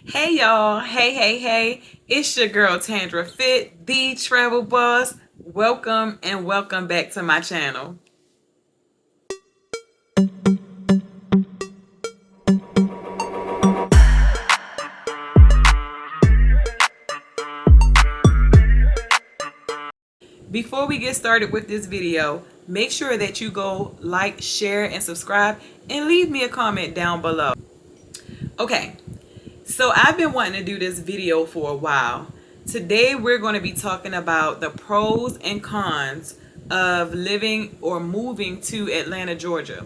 Hey y'all, hey, it's your girl Tandra Fit, the travel boss. Welcome and welcome back to my channel. Before we get started with this video, make sure that you go like, share, and subscribe, and leave me a comment down below. Okay, so I've been wanting to do this video for a while. Today we're going to be talking about the pros and cons of living or moving to Atlanta, Georgia.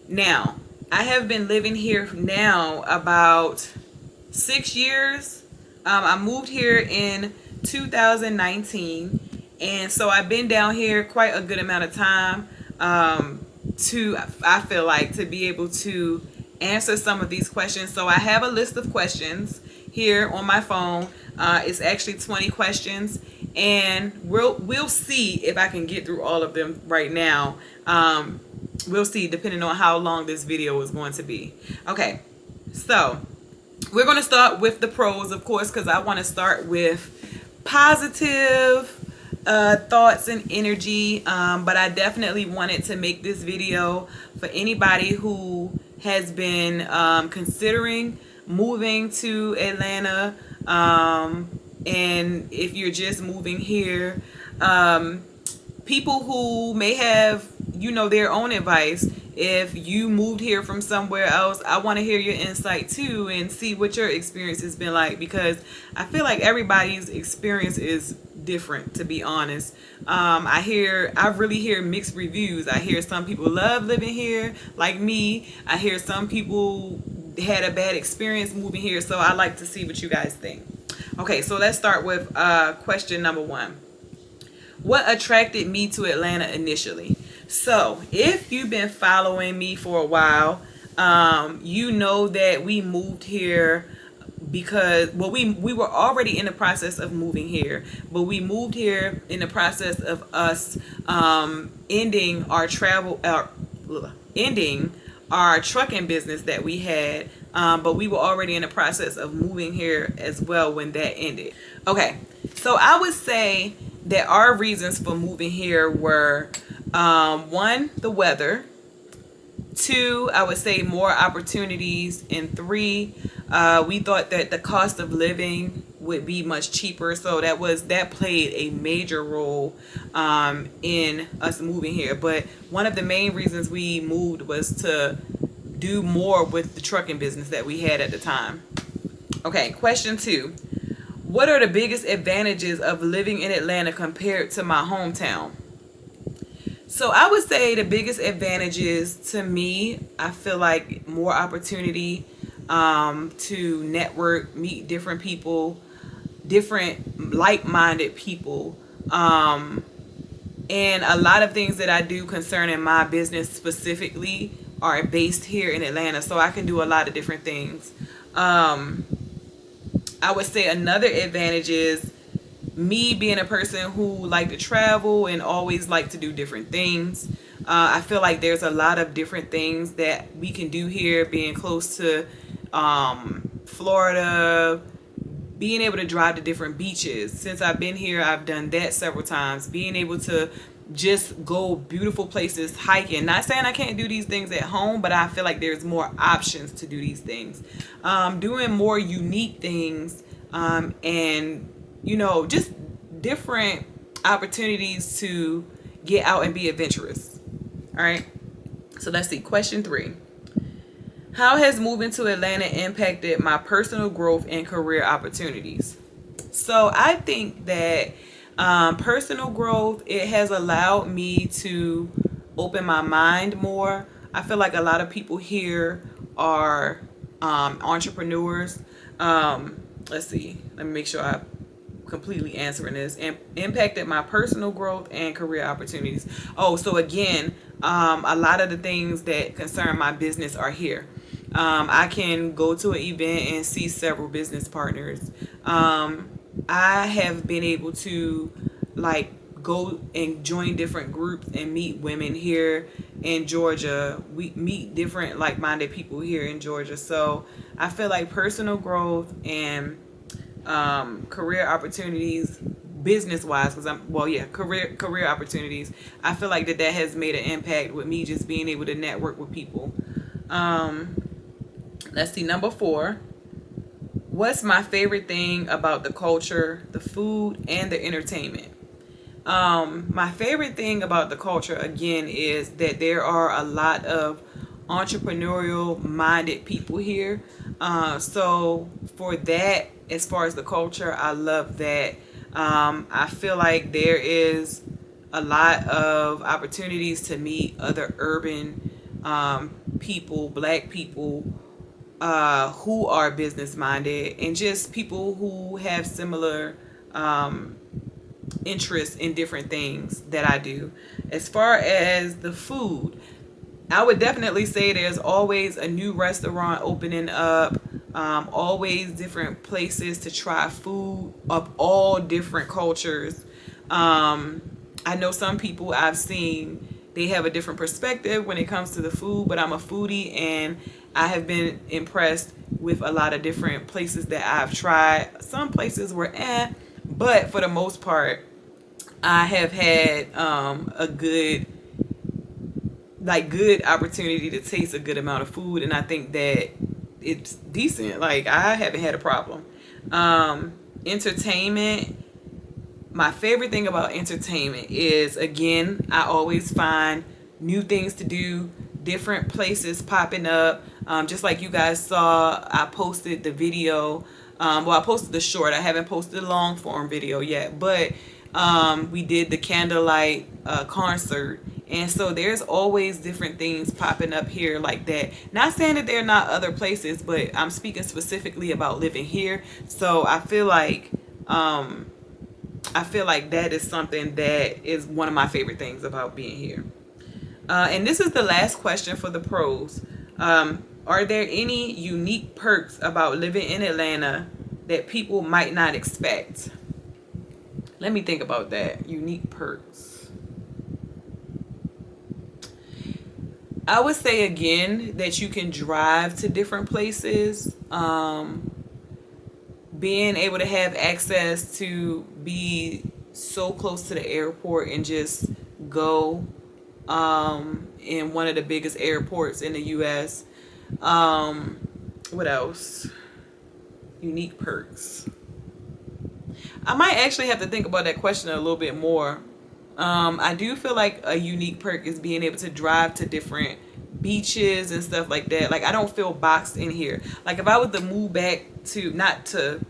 Now, I have been living here now about 6 years. I moved here in 2019, and so I've been down here quite a good amount of time I feel like, to be able to answer some of these questions. So I have a list of questions here on my phone. It's actually 20 questions, and we'll see if I can get through all of them right now. We'll see, depending on how long this video is going to be. Okay, so we're going to start with the pros, of course, because I want to start with positive thoughts and energy. But I definitely wanted to make this video for anybody who has been considering moving to Atlanta. And if you're just moving here, people who may have, their own advice. If you moved here from somewhere else, I want to hear your insight too and see what your experience has been like, because I feel like everybody's experience is different, to be honest. I really hear mixed reviews. I hear some people love living here, like me. I hear some people had a bad experience moving here, so I like to see what you guys think. Okay, so let's start with question number one. What attracted me to Atlanta initially? So if you've been following me for a while, you know that we moved here because, well, we were already in the process of moving here, but we moved here in the process of us ending our trucking business that we had. But we were already in the process of moving here as well when that ended. Okay, so I would say that our reasons for moving here were, one, the weather; two, I would say more opportunities; and three, we thought that the cost of living would be much cheaper, so that played a major role in us moving here. But one of the main reasons we moved was to do more with the trucking business that we had at the time. Okay, question two. What are the biggest advantages of living in Atlanta compared to my hometown? So I would say the biggest advantages to me, I feel like more opportunity to network, meet different people, different like-minded people, and a lot of things that I do concerning my business specifically are based here in Atlanta, so I can do a lot of different things. I would say another advantage is me being a person who like to travel and always like to do different things. I feel like there's a lot of different things that we can do here, being close to Florida, being able to drive to different beaches. Since I've been here, I've done that several times. Being able to just go beautiful places hiking. Not saying I can't do these things at home, but I feel like there's more options to do these things. Doing more unique things, and just different opportunities to get out and be adventurous. All right, so let's see. Question three. How has moving to Atlanta impacted my personal growth and career opportunities? So I think that personal growth, it has allowed me to open my mind more. I feel like a lot of people here are entrepreneurs. Let's see. Let me make sure I'm completely answering this. And impacted my personal growth and career opportunities. Oh, so again, a lot of the things that concern my business are here. I can go to an event and see several business partners. I have been able to go and join different groups and meet women here in Georgia. We meet different like-minded people here in Georgia. So I feel like personal growth and career opportunities, business wise, because career opportunities, I feel like that has made an impact with me just being able to network with people. Let's see, number 4. What's my favorite thing about the culture, the food, and the entertainment? My favorite thing about the culture, again, is that there are a lot of entrepreneurial minded people here. So for that, as far as the culture, I love that. I feel like there is a lot of opportunities to meet other urban people, black people, who are business minded, and just people who have similar interests in different things that I do. As far as the food, I would definitely say there's always a new restaurant opening up, always different places to try food of all different cultures. I know some people I've seen, they have a different perspective when it comes to the food, but I'm a foodie and I have been impressed with a lot of different places that I've tried. Some places were but for the most part, I have had a good opportunity to taste a good amount of food, and I think that it's decent. Like, I haven't had a problem. Entertainment, my favorite thing about entertainment is, again, I always find new things to do, different places popping up. Just like you guys saw, I posted the video. I posted the short. I haven't posted a long form video yet, but we did the candlelight concert. And so there's always different things popping up here like that. Not saying that there are not other places, but I'm speaking specifically about living here. So I feel like that is something that is one of my favorite things about being here. And this is the last question for the pros. Are there any unique perks about living in Atlanta that people might not expect? Let me think about that. Unique perks. I would say, again, that you can drive to different places. Being able to have access to be so close to the airport and just go in one of the biggest airports in the U.S. What else? Unique perks. I might actually have to think about that question a little bit more. I do feel like a unique perk is being able to drive to different beaches and stuff like that. Like, I don't feel boxed in here. Like, if I was to move back to, not to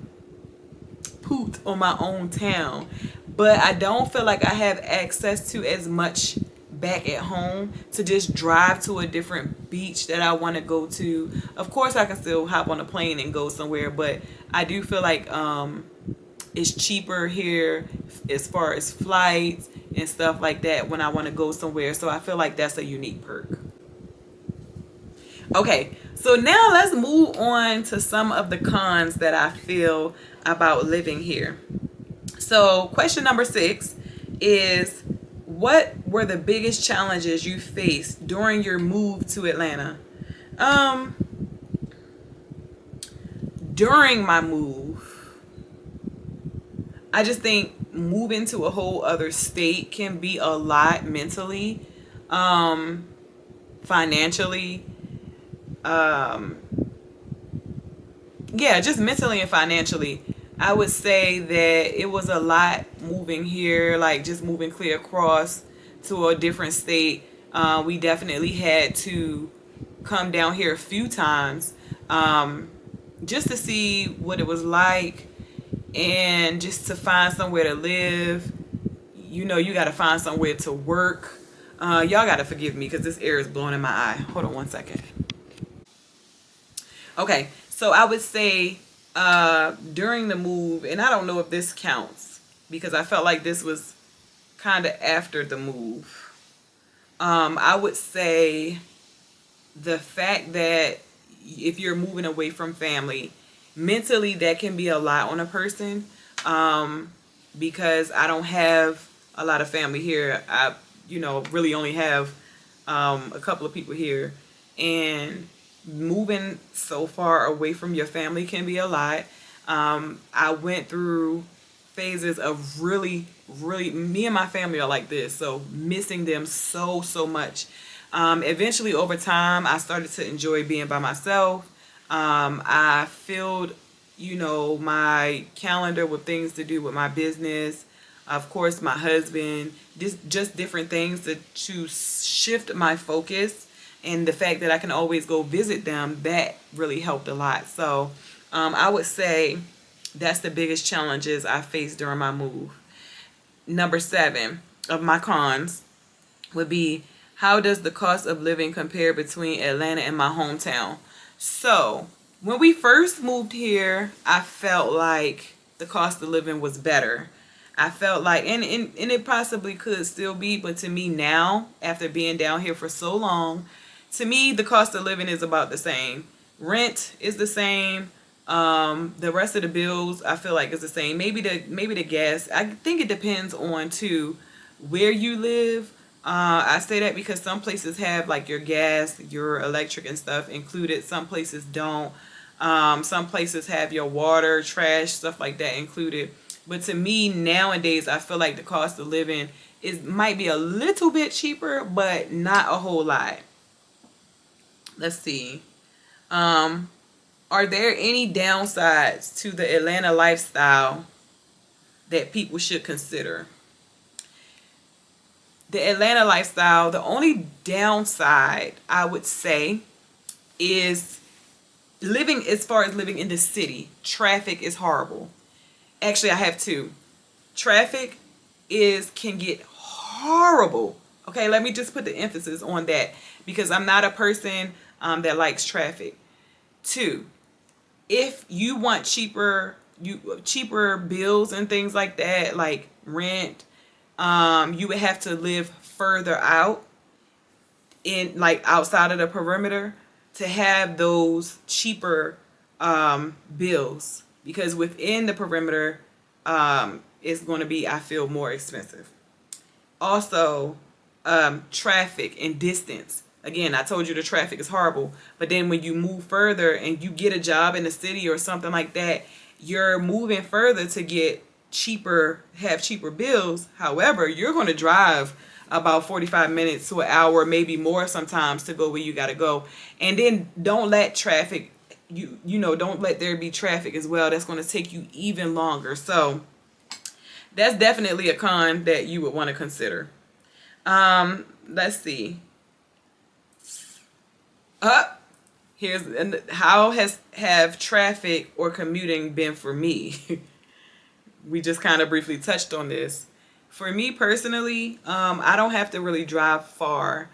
poot on my own town, but I don't feel like I have access to as much back at home to just drive to a different beach that I want to go to. Of course, I can still hop on a plane and go somewhere, but I do feel like it's cheaper here as far as flights and stuff like that when I want to go somewhere. So I feel like that's a unique perk. Okay, so now let's move on to some of the cons that I feel about living here. So question number 6 is, what were the biggest challenges you faced during your move to Atlanta? During my move, I just think moving to a whole other state can be a lot mentally, financially, just mentally and financially. I would say that it was a lot moving here, like just moving clear across to a different state. We definitely had to come down here a few times just to see what it was like and just to find somewhere to live. You know, you got to find somewhere to work. Y'all got to forgive me because this air is blowing in my eye. Hold on one second. Okay, so I would say during the move, and I don't know if this counts because I felt like this was kind of after the move. I would say the fact that if you're moving away from family, mentally that can be a lot on a person, because I don't have a lot of family here. I really only have a couple of people here, and moving so far away from your family can be a lot. I went through phases of really, me and my family are like this, so missing them so much. Eventually, over time, I started to enjoy being by myself. I filled, my calendar with things to do with my business. Of course, my husband, just different things to shift my focus. And the fact that I can always go visit them, that really helped a lot. So I would say that's the biggest challenges I faced during my move. Number 7 of my cons would be, how does the cost of living compare between Atlanta and my hometown? So when we first moved here, I felt like the cost of living was better. I felt like, and it possibly could still be, but to me now, after being down here for so long, to me, the cost of living is about the same. Rent is the same. The rest of the bills, I feel like, is the same. Maybe the gas. I think it depends on too where you live. I say that because some places have like your gas, your electric and stuff included. Some places don't. Some places have your water, trash, stuff like that included. But to me nowadays, I feel like the cost of living might be a little bit cheaper, but not a whole lot. Let's see. Are there any downsides to the Atlanta lifestyle that people should consider? The Atlanta lifestyle, the only downside I would say is living, as far as living in the city, traffic is horrible. Actually, I have two. Traffic can get horrible. Okay, let me just put the emphasis on that because I'm not a person that likes traffic. 2, if you want cheaper bills and things like that, like rent, you would have to live further out, in like outside of the perimeter, to have those cheaper bills, because within the perimeter it's going to be, I feel, more expensive. Also, traffic and distance. Again, I told you the traffic is horrible, but then when you move further and you get a job in the city or something like that, you're moving further to have cheaper bills. However, you're going to drive about 45 minutes to an hour, maybe more sometimes, to go where you got to go. And then don't let traffic, don't let there be traffic as well. That's going to take you even longer. So that's definitely a con that you would want to consider. Let's see. How have traffic or commuting been for me? We just kind of briefly touched on this. For me personally, I don't have to really drive far.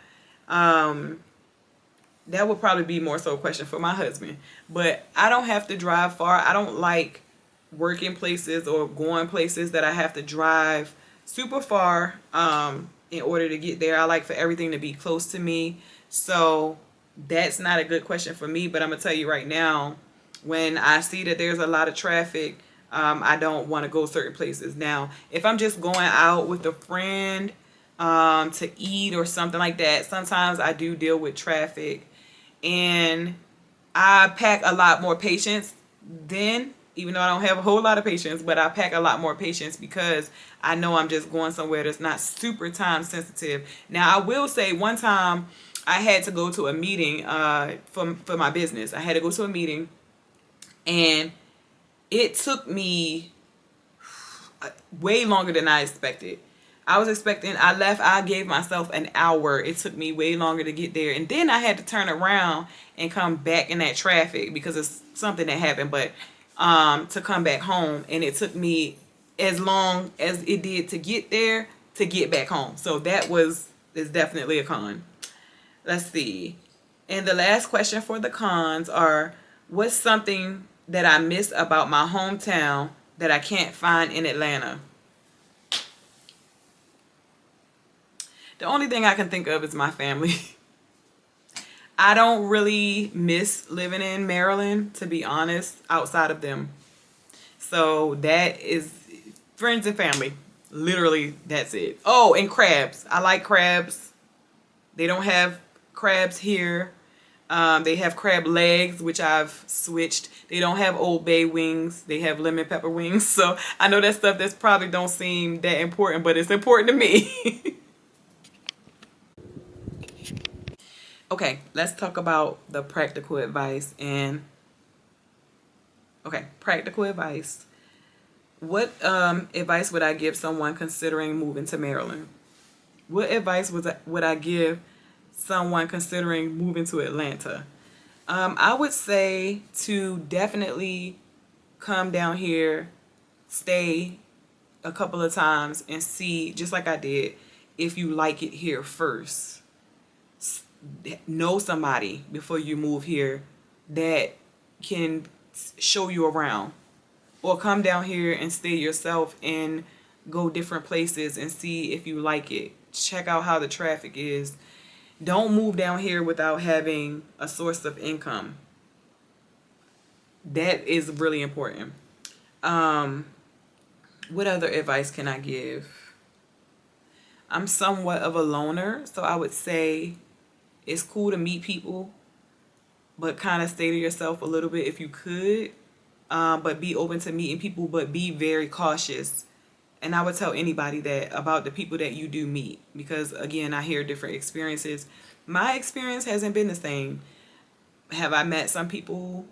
That would probably be more so a question for my husband. But I don't have to drive far. I don't like working places or going places that I have to drive super far in order to get there. I like for everything to be close to me. So that's not a good question for me. But I'm going to tell you right now, when I see that there's a lot of traffic, I don't want to go certain places. Now, if I'm just going out with a friend to eat or something like that, sometimes I do deal with traffic. And I pack a lot more patience then, even though I don't have a whole lot of patience, but I pack a lot more patience because I know I'm just going somewhere that's not super time sensitive. Now, I will say one time I had to go to a meeting for my business. I had to go to a meeting, and it took me way longer than I expected. I gave myself an hour. It took me way longer to get there. And then I had to turn around and come back in that traffic because it's something that happened, but to come back home. And it took me as long as it did to get there to get back home. So is definitely a con. Let's see. And the last question for the cons are, what's something that I miss about my hometown that I can't find in Atlanta? The only thing I can think of is my family. I don't really miss living in Maryland, to be honest, outside of them. So that is friends and family. Literally, that's it. Oh, and crabs. I like crabs. They don't have crabs here. They have crab legs, which I've switched. They don't have Old Bay wings. They have lemon pepper wings. So I know that stuff that's probably don't seem that important, but it's important to me. Okay, let's talk about the practical advice. And okay, practical advice. What advice would I give someone considering moving to Maryland? What advice would I give someone considering moving to Atlanta? I would say to definitely come down here, stay a couple of times, and see, just like I did, if you like it here first. Know somebody before you move here that can show you around, or come down here and stay yourself and go different places and see if you like it. Check out how the traffic is. Don't move down here without having a source of income. That is really important. What other advice can I give? I'm somewhat of a loner, so I would say it's cool to meet people, but kind of stay to yourself a little bit if you could. But be open to meeting people, but be very cautious. And I would tell anybody that about the people that you do meet, because again, I hear different experiences. My experience hasn't been the same. Have I met some people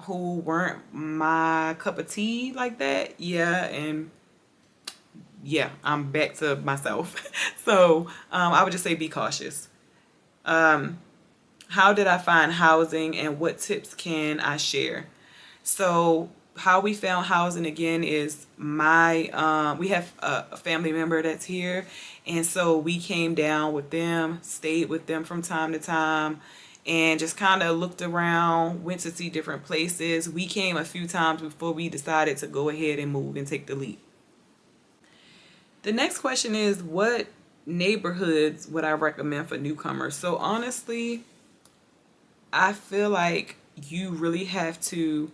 who weren't my cup of tea like that? Yeah, and yeah, I'm back to myself. So I would just say be cautious. How did I find housing and what tips can I share? So how we found housing again is we have a family member that's here, and so we came down with them, stayed with them from time to time, and just kind of looked around, went to see different places. We came a few times before we decided to go ahead and move and take the leap. The next question is, what neighborhoods would I recommend for newcomers? So honestly, I feel like you really have to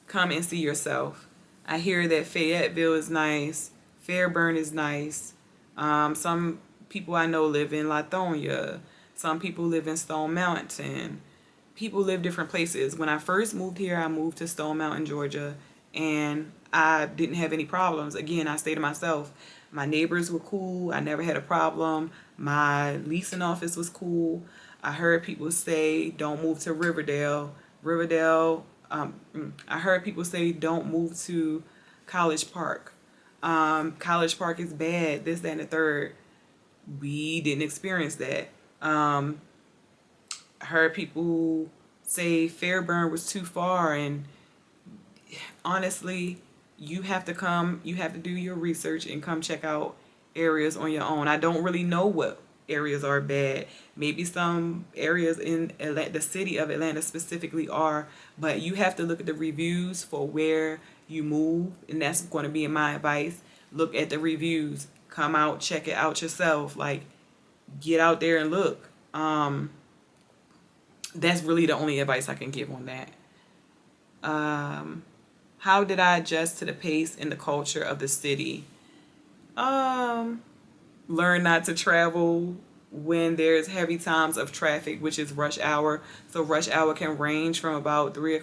come and see yourself. I hear that Fayetteville is nice, Fairburn is nice. Some people I know live in Lithonia. Some people live in Stone Mountain. People live different places. When I first moved here, I moved to Stone Mountain, Georgia, and I didn't have any problems. Again, I stayed to myself. My neighbors were cool. I never had a problem. My leasing office was cool. I heard people say, don't move to Riverdale. I heard people say, don't move to College Park. College Park is bad, this, that, and the third. We didn't experience that. I heard people say Fairburn was too far, and honestly, you have to do your research and come check out areas on your own. I don't really know what areas are bad. Maybe some areas in the city of Atlanta specifically are, but you have to look at the reviews for where you move, and that's going to be my advice. Look at the reviews. Come out, check it out yourself. Like, get out there and look. That's really the only advice I can give on that. How did I adjust to the pace and the culture of the city? Learn not to travel when there's heavy times of traffic, which is rush hour. So rush hour can range from about 3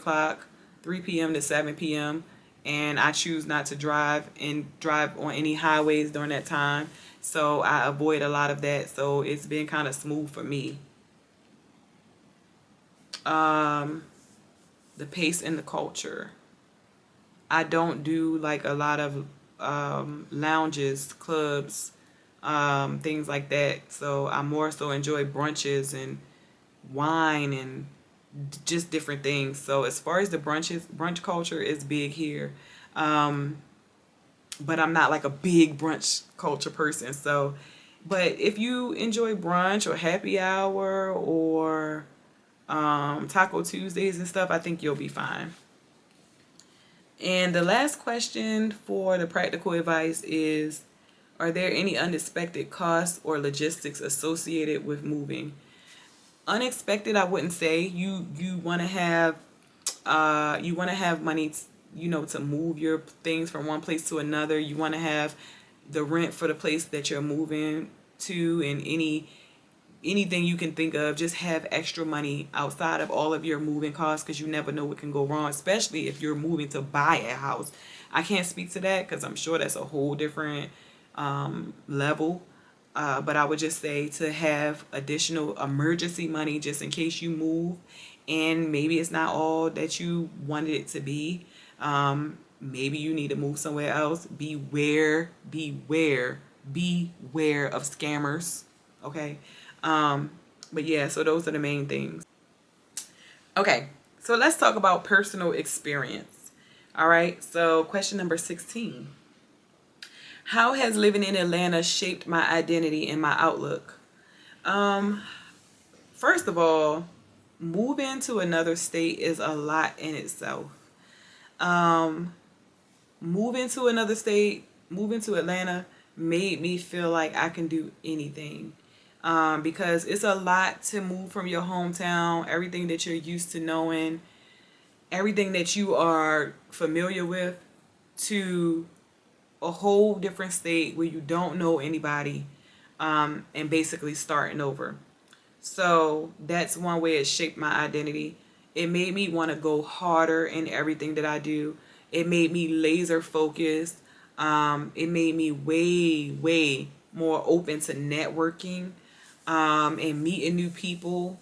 p.m. to 7 p.m. And I choose not to drive on any highways during that time. So I avoid a lot of that. So it's been kind of smooth for me. The pace and the culture. I don't do like a lot of lounges, clubs, things like that. So I more so enjoy brunches and wine and just different things. So as far as the brunch culture is big here. But I'm not like a big brunch culture person. So, but if you enjoy brunch or happy hour or Taco Tuesdays and stuff, I think you'll be fine. And the last question for the practical advice is, are there any unexpected costs or logistics associated with moving? Unexpected, I wouldn't say. You want to have money, to move your things from one place to another. You want to have the rent for the place that you're moving to, and any anything you can think of. Just have extra money outside of all of your moving costs, because you never know what can go wrong, especially if you're moving to buy a house. I can't speak to that because I'm sure that's a whole different level. But I would just say to have additional emergency money just in case you move and maybe it's not all that you wanted it to be. Maybe you need to move somewhere else. Beware of scammers. Okay. But yeah, so those are the main things. Okay, so let's talk about personal experience. All right, so question number 16. How has living in Atlanta shaped my identity and my outlook? Um, First of all, moving to another state is a lot in itself. Um, Moving to another state, moving to Atlanta made me feel like I can do anything. Because it's a lot to move from your hometown, everything that you're used to knowing, everything that you are familiar with, to a whole different state where you don't know anybody, and basically starting over. So that's one way it shaped my identity. It made me want to go harder in everything that I do. It made me laser focused. It made me way more open to networking, and meeting new people.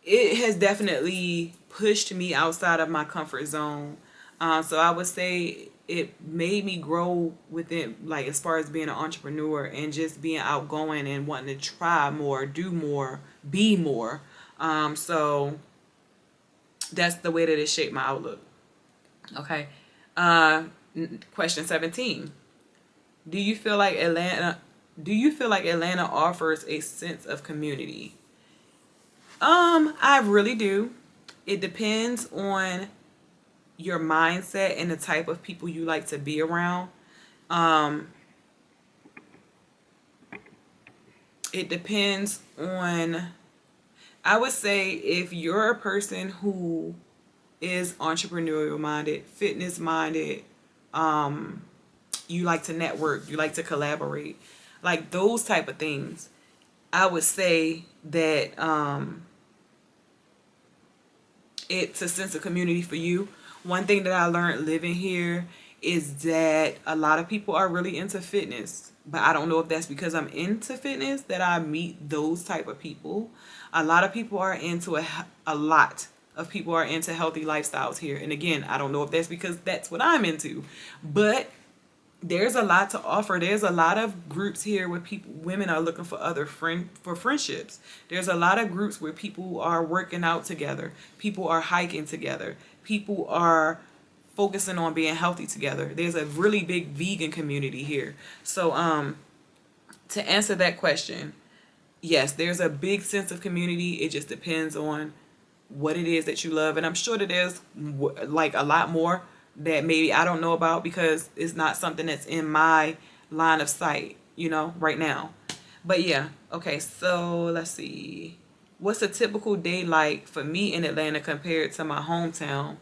It has definitely pushed me outside of my comfort zone. So I would say it made me grow within, like, as far as being an entrepreneur and just being outgoing and wanting to try more, do more, be more. So that's the way that it shaped my outlook. Okay. Uh, Question 17. Do you feel like Atlanta? Do you feel like Atlanta offers a sense of community? I really do. It depends on your mindset and the type of people you like to be around. Um, it depends on, I would say, if you're a person who is entrepreneurial minded, fitness minded, you like to network, you like to collaborate, like those type of things, I would say that it's a sense of community for you. One thing that I learned living here is that a lot of people are really into fitness, but I don't know if that's because I'm into fitness that I meet those type of people. A lot of people are into a lot of people are into healthy lifestyles here. And again, I don't know if that's because that's what I'm into, but there's a lot to offer. There's a lot of groups here where people, women are looking for friendships. There's a lot of groups where people are working out together. People are hiking together. People are focusing on being healthy together. There's a really big vegan community here. So to answer that question, yes, there's a big sense of community. It just depends on what it is that you love, and I'm sure that there's like a lot more that maybe I don't know about because it's not something that's in my line of sight, right now. But yeah, okay, so let's see. What's a typical day like for me in Atlanta compared to my hometown?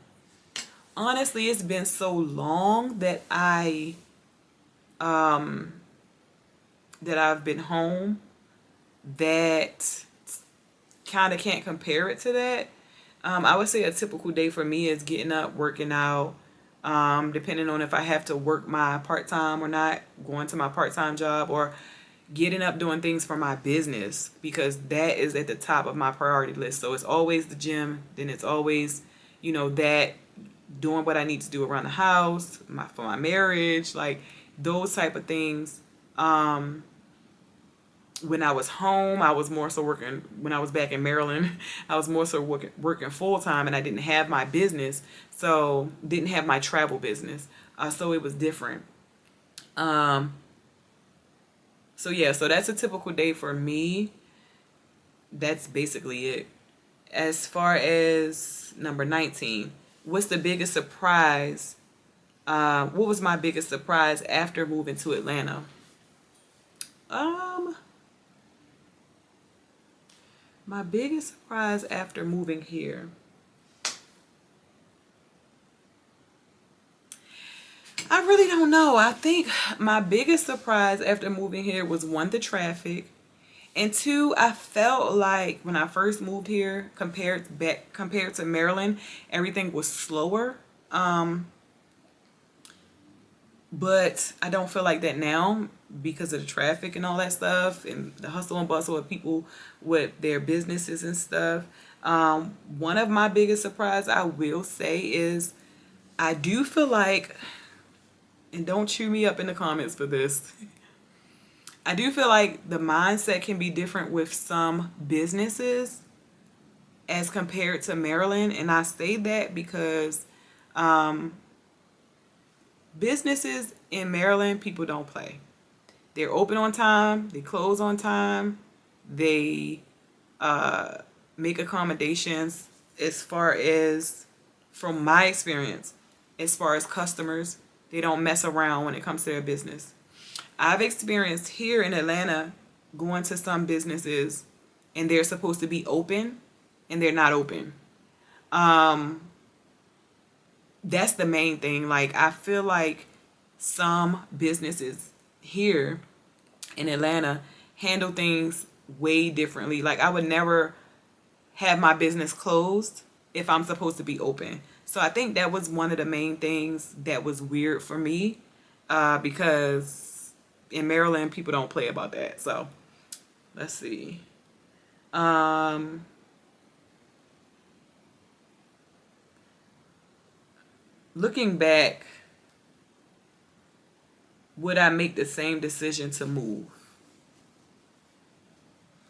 Honestly, it's been so long that I've been home that kind of can't compare it to that. I would say a typical day for me is getting up, working out, depending on if I have to work my part-time or not, going to my part-time job, or getting up doing things for my business, because that is at the top of my priority list. So it's always the gym, then it's always, that doing what I need to do around the house, for my marriage, like those type of things. When I was home, I was more so working. When I was back in Maryland, I was more so working full time, and I didn't have my business, so didn't have my travel business. So it was different. So yeah, so that's a typical day for me. That's basically it. As far as number 19, what's the biggest surprise? What was my biggest surprise after moving to Atlanta? My biggest surprise after moving here. I really don't know. I think my biggest surprise after moving here was, one, the traffic, And two, I felt like when I first moved here, compared to Maryland, everything was slower. But I don't feel like that now because of the traffic and all that stuff and the hustle and bustle of people with their businesses and stuff. One of my biggest surprise, I will say, is I do feel like, and don't chew me up in the comments for this, I do feel like the mindset can be different with some businesses as compared to Maryland. And I say that because businesses in Maryland, people don't play. They're open on time, they close on time, they make accommodations as far as, from my experience, as far as customers, they don't mess around when it comes to their business. I've experienced here in Atlanta going to some businesses and they're supposed to be open and they're not open. That's the main thing. Like, I feel like some businesses here in Atlanta handle things way differently. Like, I would never have my business closed if I'm supposed to be open. So I think that was one of the main things that was weird for me, because in Maryland people don't play about that. So let's see. Looking back, would I make the same decision to move?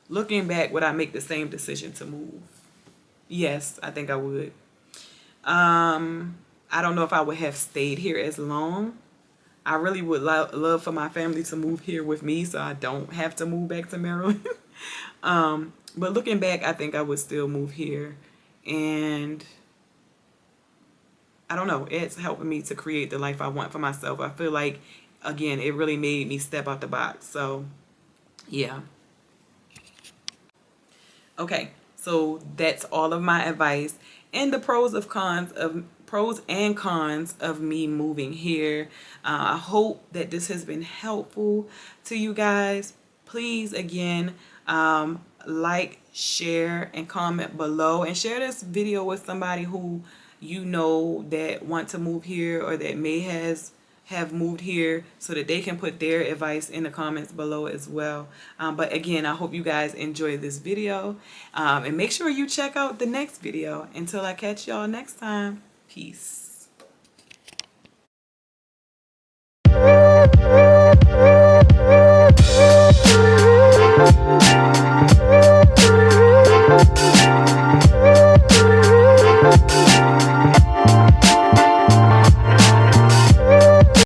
Looking back, would I make the same decision to move? Yes, I think I would. I don't know if I would have stayed here as long. I really would love for my family to move here with me so I don't have to move back to Maryland. But looking back, I think I would still move here. And I don't know, it's helping me to create the life I want for myself. I feel like, again, it really made me step out the box. So, yeah. Okay, so that's all of my advice and the pros and cons of me moving here. I hope that this has been helpful to you guys. Please, again, like, share, and comment below, and share this video with somebody who you know that want to move here or that may have moved here, so that they can put their advice in the comments below as well. But again, I hope you guys enjoyed this video, and make sure you check out the next video. Until I catch y'all next time, peace.